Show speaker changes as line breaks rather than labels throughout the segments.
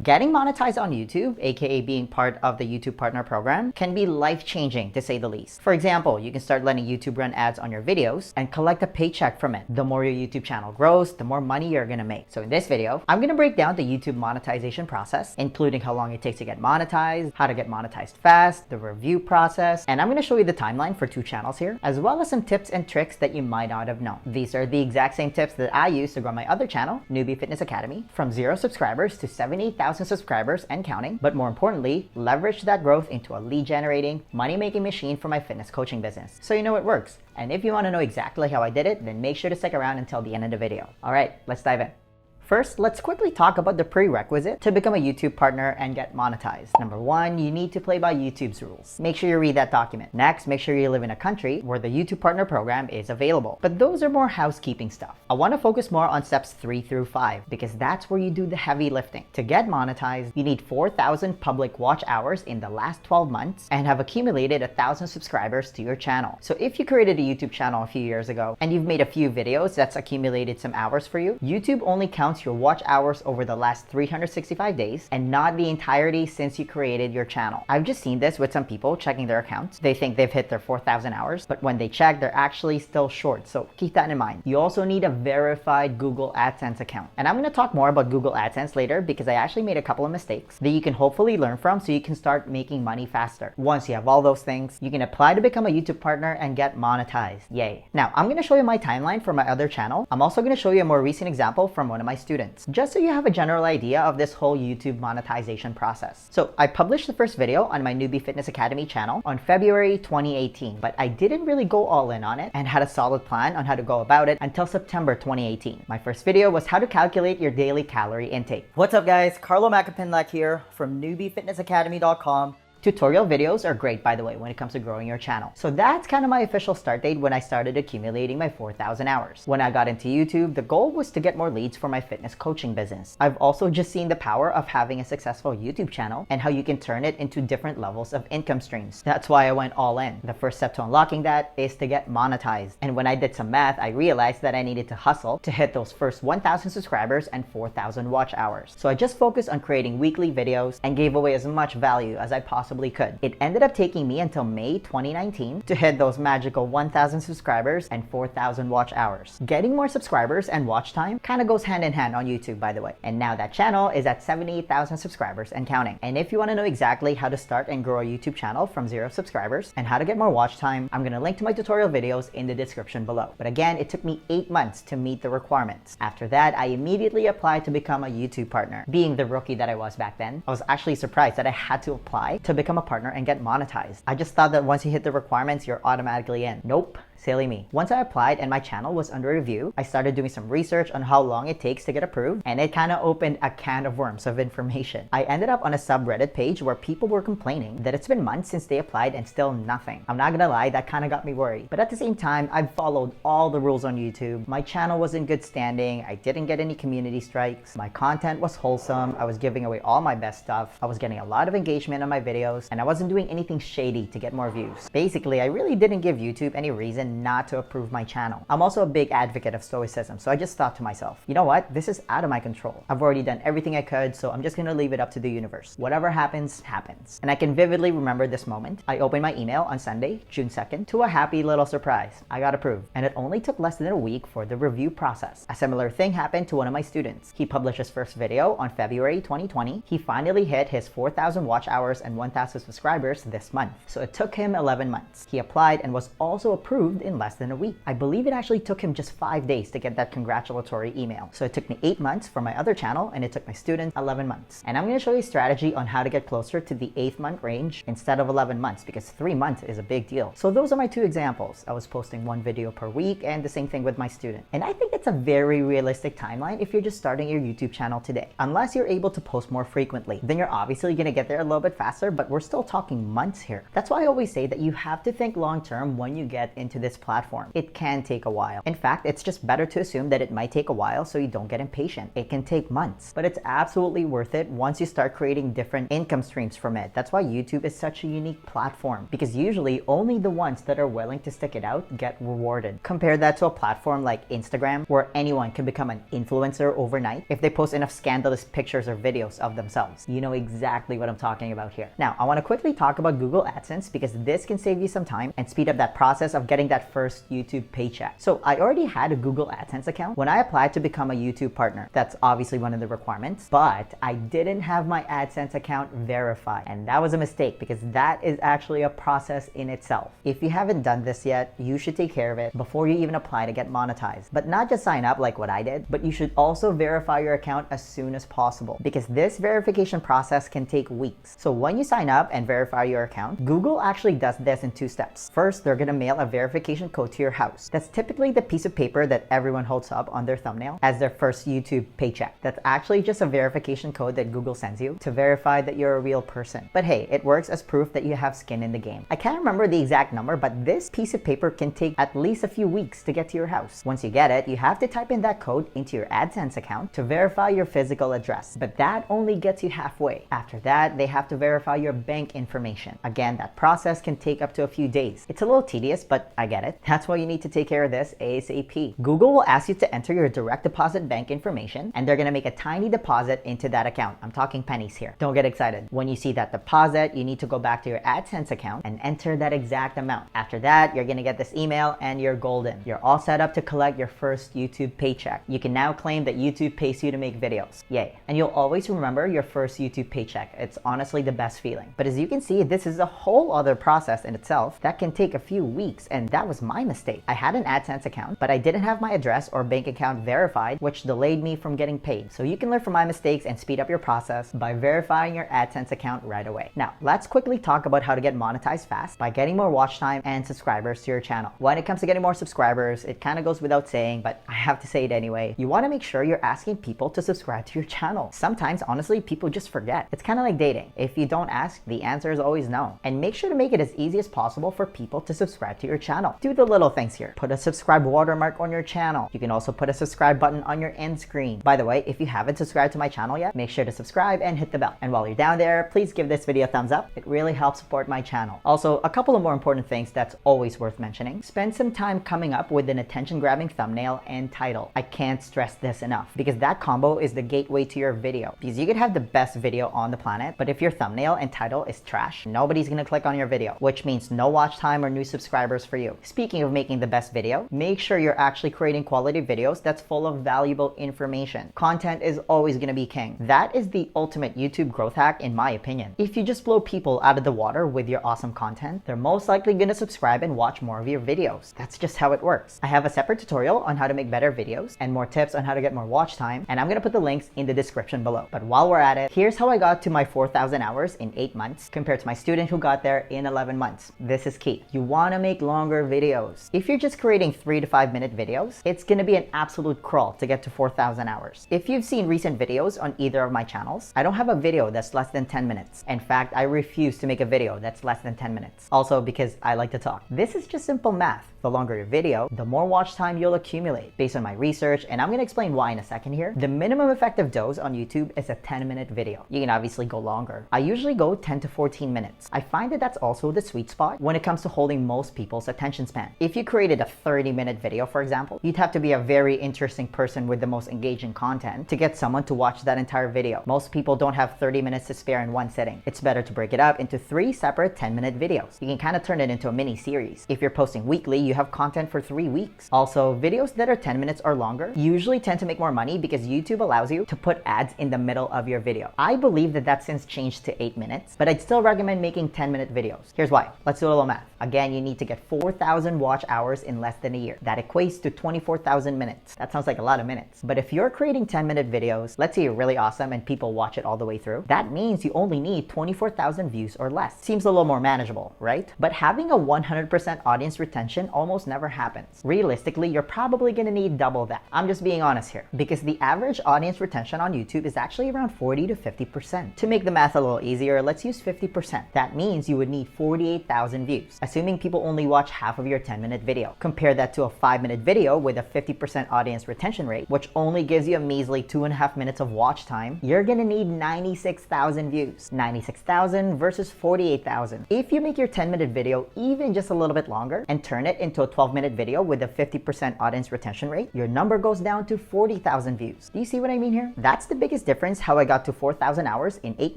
Getting monetized on YouTube, aka being part of the YouTube Partner Program, can be life-changing to say the least. For example, you can start letting YouTube run ads on your videos and collect a paycheck from it. The more your YouTube channel grows, the more money you're gonna make. So in this video, I'm gonna break down the YouTube monetization process, including how long it takes to get monetized, how to get monetized fast, the review process, and I'm gonna show you the timeline for 2 channels here, as well as some tips and tricks that you might not have known. These are the exact same tips that I use to grow my other channel, Newbie Fitness Academy, from 0 subscribers to 78,000 subscribers and counting, but more importantly, leverage that growth into a lead-generating, money-making machine for my fitness coaching business, so you know it works. And if you want to know exactly how I did it, then make sure to stick around until the end of the video. All right, let's dive in. First, let's quickly talk about the prerequisite to become a YouTube partner and get monetized. Number 1, you need to play by YouTube's rules. Make sure you read that document. Next, make sure you live in a country where the YouTube Partner Program is available. But those are more housekeeping stuff. I want to focus more on steps 3 through 5 because that's where you do the heavy lifting. To get monetized, you need 4,000 public watch hours in the last 12 months and have accumulated 1,000 subscribers to your channel. So if you created a YouTube channel a few years ago and you've made a few videos that's accumulated some hours for you, YouTube only counts your watch hours over the last 365 days and not the entirety since you created your channel. I've just seen this with some people checking their accounts. They think they've hit their 4,000 hours, but when they check, they're actually still short. So keep that in mind. You also need a verified Google AdSense account. And I'm going to talk more about Google AdSense later because I actually made a couple of mistakes that you can hopefully learn from so you can start making money faster. Once you have all those things, you can apply to become a YouTube partner and get monetized. Yay. Now, I'm going to show you my timeline for my other channel. I'm also going to show you a more recent example from one of my students, just so you have a general idea of this whole YouTube monetization process. So I published the first video on my Newbie Fitness Academy channel on February 2018, but I didn't really go all in on it and had a solid plan on how to go about it until September 2018. My first video was how to calculate your daily calorie intake. What's up guys, Carlo Macapinlac here from newbiefitnessacademy.com. Tutorial videos are great, by the way, when it comes to growing your channel. So that's kind of my official start date when I started accumulating my 4,000 hours. When I got into YouTube, the goal was to get more leads for my fitness coaching business. I've also just seen the power of having a successful YouTube channel and how you can turn it into different levels of income streams. That's why I went all in. The first step to unlocking that is to get monetized. And when I did some math, I realized that I needed to hustle to hit those first 1,000 subscribers and 4,000 watch hours. So I just focused on creating weekly videos and gave away as much value as I possibly could. It ended up taking me until May 2019 to hit those magical 1,000 subscribers and 4,000 watch hours. Getting more subscribers and watch time kind of goes hand in hand on YouTube, by the way. And now that channel is at 78,000 subscribers and counting. And if you want to know exactly how to start and grow a YouTube channel from 0 subscribers and how to get more watch time, I'm going to link to my tutorial videos in the description below. But again, it took me 8 months to meet the requirements. After that, I immediately applied to become a YouTube partner. Being the rookie that I was back then, I was actually surprised that I had to apply to become a partner and get monetized. I just thought that once you hit the requirements, you're automatically in. Nope. Silly me. Once I applied and my channel was under review, I started doing some research on how long it takes to get approved, and it kind of opened a can of worms of information. I ended up on a subreddit page where people were complaining that it's been months since they applied and still nothing. I'm not gonna lie, that kind of got me worried. But at the same time, I've followed all the rules on YouTube. My channel was in good standing. I didn't get any community strikes. My content was wholesome. I was giving away all my best stuff. I was getting a lot of engagement on my videos, and I wasn't doing anything shady to get more views. Basically, I really didn't give YouTube any reason not to approve my channel. I'm also a big advocate of stoicism, so I just thought to myself, you know what? This is out of my control. I've already done everything I could, so I'm just gonna leave it up to the universe. Whatever happens, happens. And I can vividly remember this moment. I opened my email on Sunday, June 2nd, to a happy little surprise. I got approved, and it only took less than a week for the review process. A similar thing happened to one of my students. He published his first video on February 2020. He finally hit his 4,000 watch hours and 1,000 subscribers this month. So it took him 11 months. He applied and was also approved in less than a week. I believe it actually took him just 5 days to get that congratulatory email. So it took me 8 months for my other channel, and it took my students 11 months. And I'm going to show you a strategy on how to get closer to the 8th month range instead of 11 months because 3 months is a big deal. So those are my 2 examples. I was posting 1 video per week and the same thing with my student. And I think it's a very realistic timeline if you're just starting your YouTube channel today. Unless you're able to post more frequently, then you're obviously going to get there a little bit faster, but we're still talking months here. That's why I always say that you have to think long term when you get into this platform. It can take a while. In fact, it's just better to assume that it might take a while so you don't get impatient. It can take months, but it's absolutely worth it once you start creating different income streams from it. That's why YouTube is such a unique platform, because usually only the ones that are willing to stick it out get rewarded. Compare that to a platform like Instagram, where anyone can become an influencer overnight if they post enough scandalous pictures or videos of themselves. You know exactly what I'm talking about here. Now, I want to quickly talk about Google AdSense because this can save you some time and speed up that process of getting that first YouTube paycheck. So I already had a Google AdSense account when I applied to become a YouTube partner. That's obviously one of the requirements, but I didn't have my AdSense account verified. And that was a mistake because that is actually a process in itself. If you haven't done this yet, you should take care of it before you even apply to get monetized. But not just sign up like what I did, but you should also verify your account as soon as possible because this verification process can take weeks. So when you sign up and verify your account, Google actually does this in 2 steps. First, they're gonna mail a verification code to your house. That's typically the piece of paper that everyone holds up on their thumbnail as their first YouTube paycheck. That's actually just a verification code that Google sends you to verify that you're a real person. But hey, it works as proof that you have skin in the game. I can't remember the exact number, but this piece of paper can take at least a few weeks to get to your house. Once you get it, you have to type in that code into your AdSense account to verify your physical address. But that only gets you halfway. After that, they have to verify your bank information. Again, that process can take up to a few days. It's a little tedious, but I get it. That's why you need to take care of this ASAP. Google will ask you to enter your direct deposit bank information, and they're gonna make a tiny deposit into that account. I'm talking pennies here. Don't get excited. When you see that deposit, you need to go back to your AdSense account and enter that exact amount. After that, you're gonna get this email and you're golden. You're all set up to collect your first YouTube paycheck. You can now claim that YouTube pays you to make videos. Yay. And you'll always remember your first YouTube paycheck. It's honestly the best feeling. But as you can see, this is a whole other process in itself that can take a few weeks, and that was my mistake. I had an AdSense account, but I didn't have my address or bank account verified, which delayed me from getting paid. So you can learn from my mistakes and speed up your process by verifying your AdSense account right away. Now, let's quickly talk about how to get monetized fast by getting more watch time and subscribers to your channel. When it comes to getting more subscribers, it kind of goes without saying, but I have to say it anyway. You want to make sure you're asking people to subscribe to your channel. Sometimes, honestly, people just forget. It's kind of like dating. If you don't ask, the answer is always no. And make sure to make it as easy as possible for people to subscribe to your channel. Do the little things here. Put a subscribe watermark on your channel. You can also put a subscribe button on your end screen. By the way, if you haven't subscribed to my channel yet, make sure to subscribe and hit the bell. And while you're down there, please give this video a thumbs up. It really helps support my channel. Also, a couple of more important things that's always worth mentioning. Spend some time coming up with an attention-grabbing thumbnail and title. I can't stress this enough because that combo is the gateway to your video. Because you could have the best video on the planet, but if your thumbnail and title is trash, nobody's gonna click on your video, which means no watch time or new subscribers for you. Speaking of making the best video, make sure you're actually creating quality videos that's full of valuable information. Content is always gonna be king. That is the ultimate YouTube growth hack in my opinion. If you just blow people out of the water with your awesome content, they're most likely gonna subscribe and watch more of your videos. That's just how it works. I have a separate tutorial on how to make better videos and more tips on how to get more watch time, and I'm gonna put the links in the description below. But while we're at it, here's how I got to my 4,000 hours in 8 months compared to my student who got there in 11 months. This is key. You wanna make longer videos. If you're just creating 3 to 5 minute videos, it's gonna be an absolute crawl to get to 4,000 hours. If you've seen recent videos on either of my channels, I don't have a video that's less than 10 minutes. In fact, I refuse to make a video that's less than 10 minutes. Also because I like to talk. This is just simple math. The longer your video, the more watch time you'll accumulate. Based on my research, and I'm gonna explain why in a second here, the minimum effective dose on YouTube is a 10-minute video. You can obviously go longer. I usually go 10 to 14 minutes. I find that that's also the sweet spot when it comes to holding most people's attention span. If you created a 30-minute video, for example, you'd have to be a very interesting person with the most engaging content to get someone to watch that entire video. Most people don't have 30 minutes to spare in one sitting. It's better to break it up into 3 separate 10-minute videos. You can kind of turn it into a mini series. If you're posting weekly, you have content for 3 weeks. Also, videos that are 10 minutes or longer usually tend to make more money because YouTube allows you to put ads in the middle of your video. I believe that that's since changed to 8 minutes, but I'd still recommend making 10-minute videos. Here's why. Let's do a little math. Again, you need to get 4,000 watch hours in less than a year. That equates to 24,000 minutes. That sounds like a lot of minutes. But if you're creating 10-minute videos, let's say you're really awesome and people watch it all the way through, that means you only need 24,000 views or less. Seems a little more manageable, right? But having a 100% audience retention almost never happens. Realistically, you're probably gonna need double that. I'm just being honest here because the average audience retention on YouTube is actually around 40 to 50%. To make the math a little easier, let's use 50%. That means you would need 48,000 views. Assuming people only watch half half of your 10-minute video. Compare that to a 5-minute video with a 50% audience retention rate, which only gives you a measly 2.5 minutes of watch time. You're gonna need 96,000 views. 96,000 versus 48,000. If you make your 10-minute video even just a little bit longer and turn it into a 12-minute video with a 50% audience retention rate, your number goes down to 40,000 views. Do you see what I mean here? That's the biggest difference how I got to 4,000 hours in 8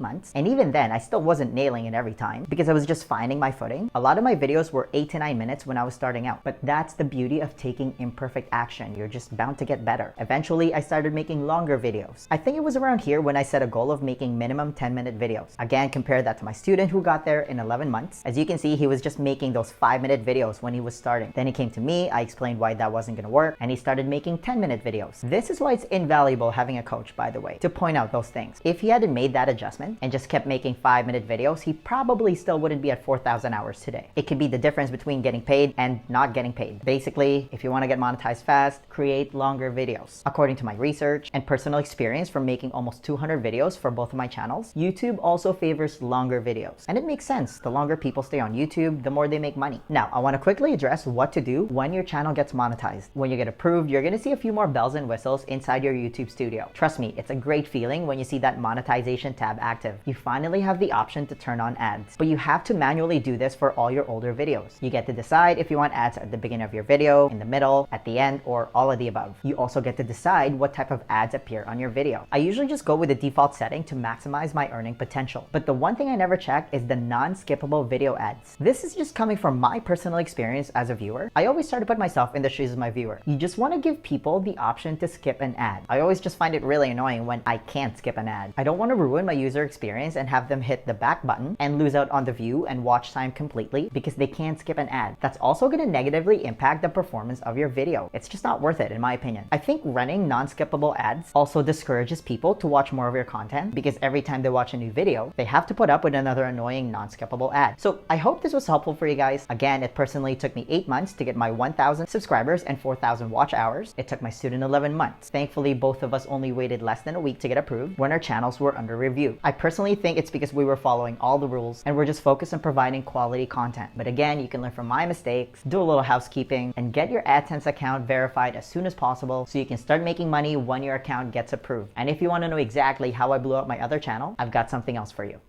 months. And even then, I still wasn't nailing it every time because I was just finding my footing. A lot of my videos were 8 to 9 minutes when I was starting out. But that's the beauty of taking imperfect action. You're just bound to get better. Eventually, I started making longer videos. I think it was around here when I set a goal of making minimum 10-minute videos. Again, compare that to my student who got there in 11 months. As you can see, he was just making those 5-minute videos when he was starting. Then he came to me, I explained why that wasn't gonna work, and he started making 10-minute videos. This is why it's invaluable having a coach, by the way, to point out those things. If he hadn't made that adjustment and just kept making 5-minute videos, he probably still wouldn't be at 4,000 hours today. It could be the difference between getting paid and not getting paid. Basically, if you want to get monetized fast, create longer videos. According to my research and personal experience from making almost 200 videos for both of my channels, YouTube also favors longer videos. And it makes sense. The longer people stay on YouTube, the more they make money. Now, I want to quickly address what to do when your channel gets monetized. When you get approved, you're going to see a few more bells and whistles inside your YouTube studio. Trust me, it's a great feeling when you see that monetization tab active. You finally have the option to turn on ads, but you have to manually do this for all your older videos. You get to decide if you want ads at the beginning of your video, in the middle, at the end, or all of the above. You also get to decide what type of ads appear on your video. I usually just go with the default setting to maximize my earning potential. But the one thing I never check is the non-skippable video ads. This is just coming from my personal experience as a viewer. I always try to put myself in the shoes of my viewer. You just want to give people the option to skip an ad. I always just find it really annoying when I can't skip an ad. I don't want to ruin my user experience and have them hit the back button and lose out on the view and watch time completely because they can't skip an ad. That's also going to negatively impact the performance of your video. It's just not worth it in my opinion. I think running non-skippable ads also discourages people to watch more of your content because every time they watch a new video, they have to put up with another annoying non-skippable ad. So I hope this was helpful for you guys. Again, it personally took me 8 months to get my 1,000 subscribers and 4,000 watch hours. It took my student 11 months. Thankfully, both of us only waited less than a week to get approved when our channels were under review. I personally think it's because we were following all the rules and we're just focused on providing quality content. But again, you can learn from my mistakes, do a little housekeeping, and get your AdSense account verified as soon as possible so you can start making money when your account gets approved. And if you want to know exactly how I blew up my other channel, I've got something else for you.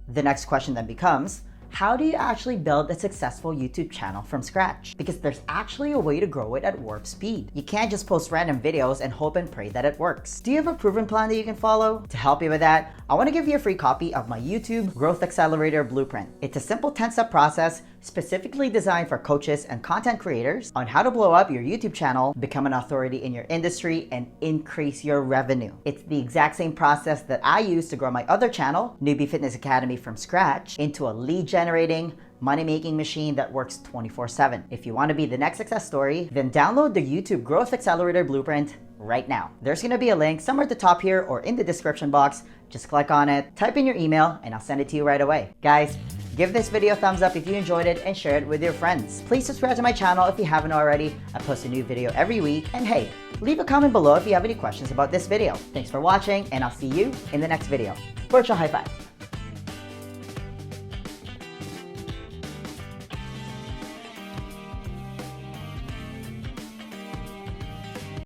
The next question then becomes, how do you actually build a successful YouTube channel from scratch? Because there's actually a way to grow it at warp speed. You can't just post random videos and hope and pray that it works. Do you have a proven plan that you can follow? To help you with that, I want to give you a free copy of my YouTube Growth Accelerator Blueprint. It's a simple 10-step process specifically designed for coaches and content creators on how to blow up your YouTube channel, become an authority in your industry, and increase your revenue. It's the exact same process that I use to grow my other channel, Newbie Fitness Academy, from scratch into a lead generating, money-making machine that works 24/7. If you want to be the next success story, then download the YouTube Growth Accelerator Blueprint right now. There's going to be a link somewhere at the top here or in the description box. Just click on it, type in your email, and I'll send it to you right away. Guys, give this video a thumbs up if you enjoyed it and share it with your friends. Please subscribe to my channel if you haven't already. I post a new video every week. And hey, leave a comment below if you have any questions about this video. Thanks for watching, and I'll see you in the next video. Virtual high five.